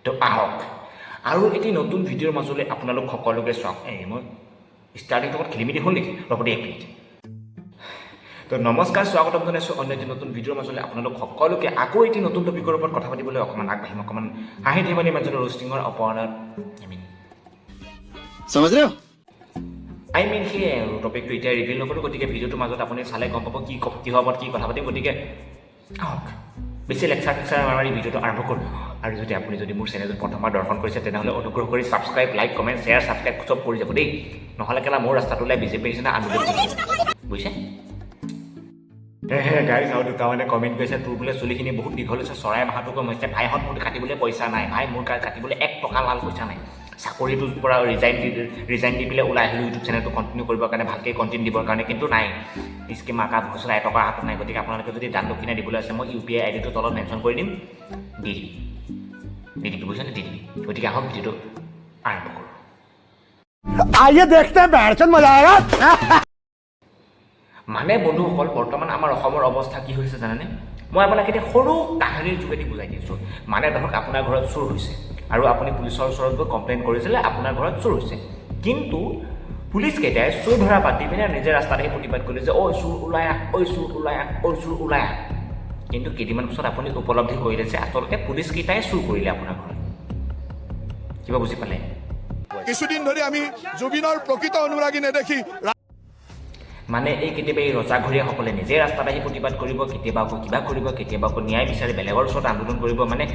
তো আহক আৰু এটি নতুন ভিডিঅ'ৰ মাজলৈ আপোনালোক সকলোকে স্বাগতম। মই ষ্টাৰ্টিংটো অকণ খেলিমেলি হ'ল নেকি? ৰ'ব দেই এক মিনিট। তো নমস্কাৰ, স্বাগতম জনাইছোঁ অন্য এটি নতুন ভিডিঅ'ৰ মাজলৈ আপোনালোক সকলোকে। আকৌ এটি নতুন টপিকৰ ওপৰত কথা পাতিবলৈ অকণমান আগবাঢ়িম, অকণমান হাঁহি ধেমালিৰ মাজত ৰোষ্টিঙৰ অপৰাধ समझ रहे हो? সেই টপিকটো এতিয়া ৰিভিল নকৰোঁ, গতিকে ভিডিঅ'টোৰ মাজত আপুনি চালে গম পাব কিহৰ ওপৰত কি কথা পাতিম। গতিকে আহক, বেছি লেকচাৰ মাৰি ভিডিঅ'টো আৰম্ভ কৰোঁ। আৰু যদি আপুনি মোৰ চেনেলটো প্ৰথমবাৰ দৰ্শন কৰিছে তেনেহ'লে অনুগ্ৰহ কৰি subscribe, like, comment, share, subscribe চব কৰি যাব দেই, নহ'লে কেলা মোৰ ৰাস্তাটো ওলাই বিজেপিৰ নিচিনা আন্দোলন বুজিছে। গাইজ আৰু দুটা মানে কমেণ্ট কৰিছে, তোৰ বোলে চুলিখিনি বহুত দীঘল হৈছে, চৰাই মাহটোকো হৈছে, ভাইহঁত মোৰ কাটিবলৈ পইচা নাই, ভাই মোৰ কাটিবলৈ 1 টকা লাল পইচা নাই, চাকৰিটোৰ পৰা ৰিজাইন দি পেলাই ওলাই আহিলোঁ ইউটিউব চেনেলটো কণ্টিনিউ কৰিবৰ কাৰণে, ভালকৈ কণ্টেণ্ট দিবৰ কাৰণে, কিন্তু নাই স্কিম মাকা ভচলা 1 টকা হাতত নাই। গতিকে আপোনালোকে যদি দান দক্ষিণা দিবলৈ আছে মই UPI ID টো তলত মেনশ্যন কৰি দিম, দি দিবি বুজিছেনে, দি দিবি। গতিকে আহক ভিডিঅ'টো আৰম্ভ কৰোঁ। आइए देखते हैं बैठचंद मजा आएगा। মানে বন্ধুসকল, বৰ্তমান আমাৰ অসমৰ অৱস্থা কি হৈছে জানেনে? মই আপোনাক এতিয়া সৰু কাহিনীৰ যোগেদি বুজাই দিছোঁ। মানে ধৰক আপোনাৰ ঘৰত চুৰ হৈছে আৰু আপুনি পুলিচৰ ওচৰত গৈ কমপ্লেইন কৰিছিলে আপোনাৰ ঘৰত চুৰ হৈছে, কিন্তু পুলিচকেইটাই চুৰ ধৰা পাতি পিনে নিজে ৰাস্তাত আহি প্ৰতিবাদ কৰিলে যে ঐ চুৰ ওলাই আহ, ঐ চুৰ ওলাই আহ, ঐ চুৰ ওলাই আহ। কিন্তু কেইদিনমান পিছত আপুনি উপলব্ধি কৰিলে যে আচলতে পুলিচকেইটাই চুৰ কৰিলে আপোনাৰ ঘৰত। কিবা বুজি পালে? কিছুদিন ধৰি আমি জুবিনৰ প্ৰকৃত অনুৰাগী নেদেখি মানে কেতিয়াবা এই ৰজাঘৰীয়াসকলে নিজে ৰাস্তাত আহি প্ৰতিবাদ কৰিব, কেতিয়াবা আকৌ কিবা কৰিব, কেতিয়াবা আকৌ ন্যায় বিচাৰি বেলেগৰ ওচৰত আন্দোলন কৰিব। মানে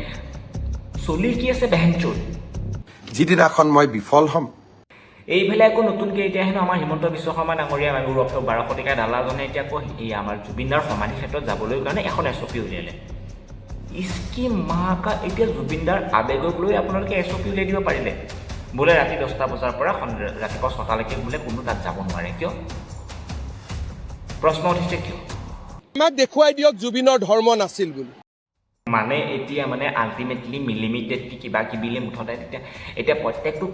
চলি কি আছে বেহেনচোৰ। যিদিনাখন মই বিফল হ'ম, এইফালে আকৌ নতুনকৈ এতিয়া হেনো আমাৰ হিমন্ত বিশ্ব শৰ্মা ডাঙৰীয়া 1200 টকীয়া দালাজনে এতিয়া আকৌ এই আমাৰ জুবিনদাৰ সমাধি ক্ষেত্ৰত যাবলৈ কাৰণে এখন SOP উলিয়ালে। ইস্কি মাকা, এতিয়া জুবিনদাৰ আৱেগক লৈ আপোনালোকে SOP উলিয়াই দিব পাৰিলে বোলে ৰাতি 10টা বজাৰ পৰা ৰাতিপুৱা 6টালৈকে বোলে কোনো তাত যাব নোৱাৰে। কিয়? প্ৰশ্ন উঠিছে কিয়? আমাক দেখুৱাই দিয়ক জুবিনৰ ধৰ্ম নাছিল বুলি। মানে এতিয়া মানে আল্টিমেটলি মিলিমিটেডলি কিবা কিবিলে মুঠতে এতিয়া প্ৰত্যেকটো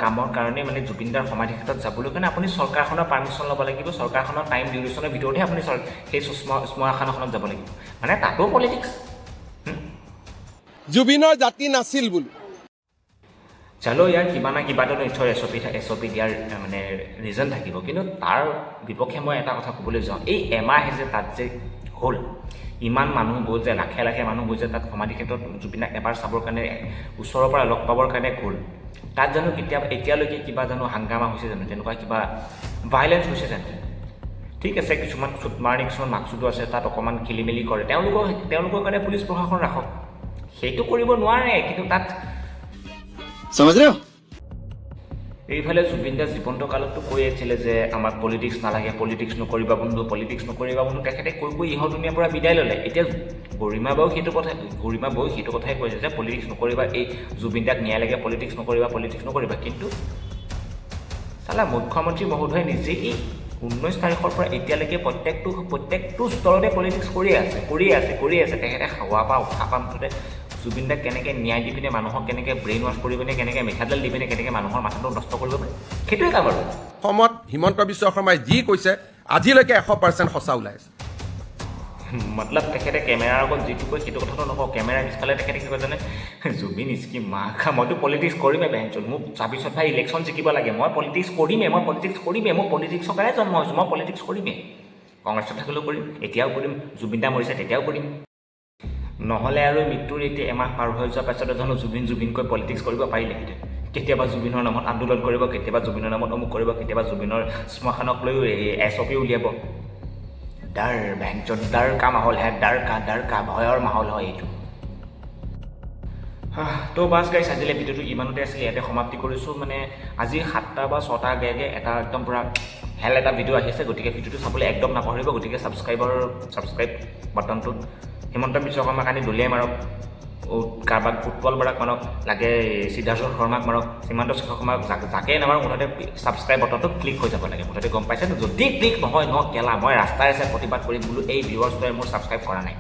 কামৰ কাৰণে মানে জুবিনদাৰ সমাধি ক্ষেত্ৰত যাবলৈ কাৰণে আপুনি চৰকাৰখনৰ পাৰ্মিশ্যন ল'ব লাগিব, চৰকাৰখনৰ টাইম ডিউৰেশ্যনৰ ভিতৰতহে আপুনি সেই শ্মশানখনত যাব লাগিব। মানে তাতো পলিটিক্স। জুবিনৰ জাতি নাছিল বুলি। চালো ইয়াৰ কিবা না কিবা এটা নিশ্চয় SOP দিয়াৰ মানে ৰিজন থাকিব, কিন্তু তাৰ বিপক্ষে মই এটা কথা ক'বলৈ যাওঁ, এই এমাহে যে তাত যে হ'ল, ইমান মানুহ গ'ল যে, লাখে লাখে মানুহ গৈ যে তাত সমাধি ক্ষেত্ৰত জুবিনক এবাৰ চাবৰ কাৰণে, ওচৰৰ পৰা লগ পাবৰ কাৰণে গ'ল, তাত জানো এতিয়ালৈকে কিবা জানো হাংগামা হৈছে জানো, তেনেকুৱা কিবা ভাইলেঞ্চ হৈছে জানো? ঠিক আছে, কিছুমান চুটমাৰ কিছুমান মাকচুদো আছে, তাত অকণমান খেলি মেলি কৰে, তেওঁলোকৰ কাৰণে পুলিচ প্ৰশাসন ৰাখক, সেইটো কৰিব নোৱাৰে। কিন্তু তাত समझ रहे हो? এইফালে জুবিনদা জীৱন্ত কালততো কৈ আছিলে যে আমাক পলিটিক্স নালাগে, পলিটিক্স নকৰিবা বন্ধু, পলিটিক্স নকৰিবা বন্ধু। তেখেতে কৈ ইহৰ দুনীয়াৰ পৰা বিদায় ল'লে। এতিয়া গৰিমা বাও সেইটো কথাই কৈছে যে পলিটিক্স নকৰিবা, এই জুবিনদাক ন্যায় লাগে, পলিটিক্স নকৰিবা। কিন্তু চালা মুখ্যমন্ত্ৰী মহোদয়ে নিজে এই 19 তাৰিখৰ পৰা এতিয়ালৈকে প্ৰত্যেকটো স্তৰতে পলিটিক্স কৰিয়ে আছে। তেখেতে খাৱা পৰা উঠা পা মুঠতে জুবিনদাক কেনেকৈ ন্যায় দি পিনে মানুহক কেনেকৈ ব্ৰেইন ৱাছ কৰি পিনে, কেনেকৈ মিঠাতেল দি পিনে কেনেকৈ মানুহৰ মাথাটো নষ্ট কৰিব পাৰে, সেইটোৱে কাম আৰু। অসমত হিমন্ত বিশ্ব শৰ্মাই যি কৈছে আজিলৈকে 100% সঁচা ওলাই আছে। মতলব তেখেতে কেমেৰাৰ আগত যিটো কয় সেইটো কথাটো নকওঁ, কেমেৰাৰ পিছফালে তেখেতে কি কয় জানে, জুবিন ইস্কি মাখা, মইতো পলিটিক্স কৰিমেই বেহেনচোন, মোক 24 ভাই ইলেকশ্যন জিকিব লাগে, মই পলিটিক্স কৰিমেই, মোৰ পলিটিক্সৰ কাৰণে জন্ম হৈছোঁ, মই পলিটিক্স কৰিমেই। কংগ্ৰেছত থাকিলেও কৰিম, এতিয়াও কৰিম, জুবিনদা মৰিছে তেতিয়াও কৰিম। নহ'লে আৰু মৃত্যুৰ এতিয়া এমাহ পাৰ হৈ যোৱাৰ পাছতে জানো জুবিনকৈ পলিটিক্স কৰিব পাৰিলেহেঁতেন। কেতিয়াবা জুবিনৰ নামত আন্দোলন কৰিব, কেতিয়াবা জুবিনৰ নামত অমুক কৰিব, কেতিয়াবা জুবিনৰ শ্মশানক লৈ SOP উলিয়াব। ডাৰ কা মাহল হে, ডাৰ কা ভয়ৰ মাহল হয় এইটো। তো বাছ গাইছ, আজিলৈ ভিডিঅ'টো ইমানতে আছিলে, ইয়াতে সমাপ্তি কৰিছোঁ। মানে আজি 7টা বা 6টা আগে এটা একদম পূৰা এটা ভিডিঅ' আহি আছে, গতিকে ভিডিঅ'টো চাবলৈ একদম নাপাহৰিব। গতিকে ছাবস্ক্ৰাইব বাটনটোত হিমন্ত বিশ্ব শৰ্মাক আনি দলিয়াই মাৰক, কাৰোবাক উৎপল বৰাক মাৰক, লাগে সিদ্ধাৰ্থ শৰ্মাক মাৰক, হিমন্ত বিশ্ব শৰ্মাক যাকে নামাৰক, মুঠতে ছাবস্ক্ৰাইব বাটনটো ক্লিক হৈ যাব লাগে। মুঠতে গম পাইছে, যদি ক্লিক নহয় কেলা মই ৰাস্তাই প্ৰতিবাদ কৰিম বোলো, এই ভিউৱাৰ্ছটোৱে মোৰ ছাবস্ক্ৰাইব কৰা নাই।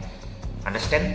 আণ্ডাৰষ্টেণ্ড?